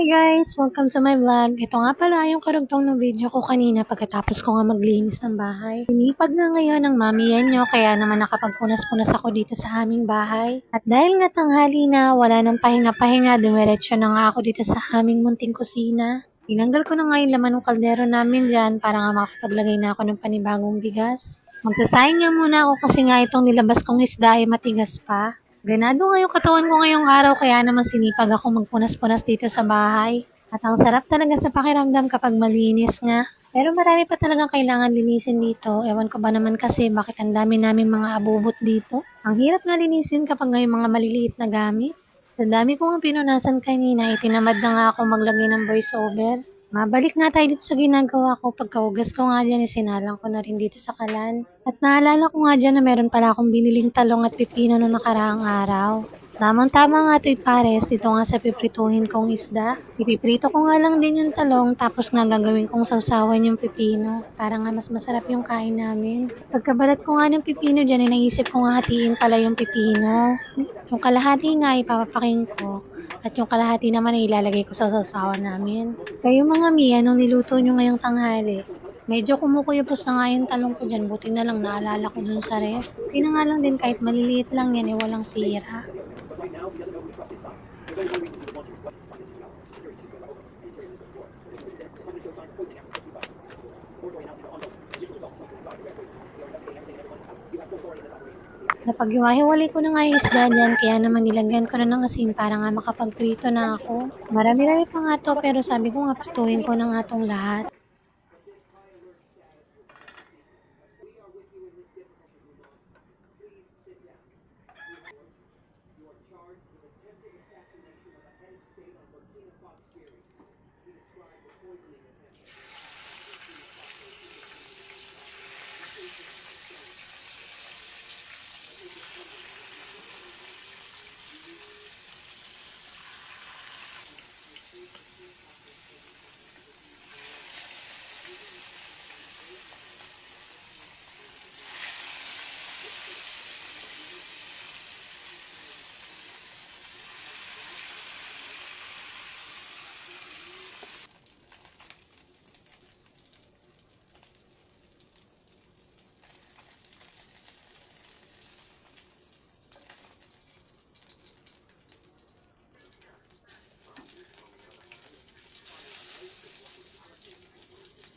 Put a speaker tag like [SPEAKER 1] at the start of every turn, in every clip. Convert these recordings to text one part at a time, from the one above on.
[SPEAKER 1] Hi guys! Welcome to my vlog. Ito nga pala yung karugtong ng video ko kanina pagkatapos ko nga maglinis ng bahay. Pinipag na ngayon ng mami yan nyo kaya naman nakapagpunas-punas ako dito sa aming bahay. At dahil nga tanghali na, wala nang pahinga-pahinga, dumiretso na nga ako dito sa aming munting kusina. Tinanggal ko na nga yung laman ng kaldero namin dyan para nga makapaglagay na ako ng panibagong bigas. Magsasayang nga muna ako kasi nga itong nilabas kong isda ay matigas pa. Ganado nga yung katawan ko ngayong araw kaya naman sinipag ako magpunas-punas dito sa bahay. At ang sarap talaga sa pakiramdam kapag malinis nga. Pero marami pa talagang kailangan linisin dito. Ewan ko ba naman kasi bakit ang dami namin mga abubot dito. Ang hirap nga linisin kapag ngayong mga maliliit na gamit. Sa dami ko nga pinunasan kanina, itinamad na nga ako maglagay ng voiceover. Mabalik nga tayo dito sa ginagawa ko. Pagkahugas ko nga dyan, isinalang ko na rin dito sa kalan. At naalala ko nga dyan na meron pala akong biniling talong at pipino noong nakaraang araw. Tamang-tama nga ito'y pares, dito nga sa piprituhin kong isda. Ipiprito ko nga lang din yung talong, tapos nga gagawin kong sausawan yung pipino. Para nga mas masarap yung kain namin. Pagkabalat ko nga ng pipino dyan, naisip ko nga hatiin pala yung pipino. Yung kalahati nga ipapapaking ko. At yung kalahati naman ay ilalagay ko sa sausawan namin. Kayo mga mi, anong niluto nyo ngayong tanghali? Medyo kumukuyupos na nga yung talong ko dyan, buti na lang naalala ko dun sa ref. Hindi na nga lang din kahit maliliit lang yan, walang sira. Napaghiwa-hiwalay ko na nga yung isda dyan, kaya naman nilagyan ko na ng asin para nga makapagprito na ako. Marami-rami pa nga to, pero sabi ko nga prituhin ko na nga tong lahat.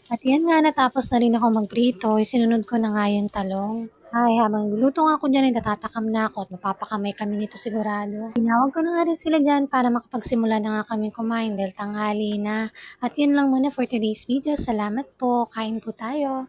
[SPEAKER 1] At yan nga, natapos na rin ako magprito, sinunod ko na nga yung talong. Ay, habang luto nga ako dyan, ay natatakam na ako at mapapakamay kami nito sigurado. Tinawag ko na nga rin sila dyan para makapagsimula na nga kami kumain dahil tanghali na. At yun lang muna for today's video. Salamat po. Kain po tayo.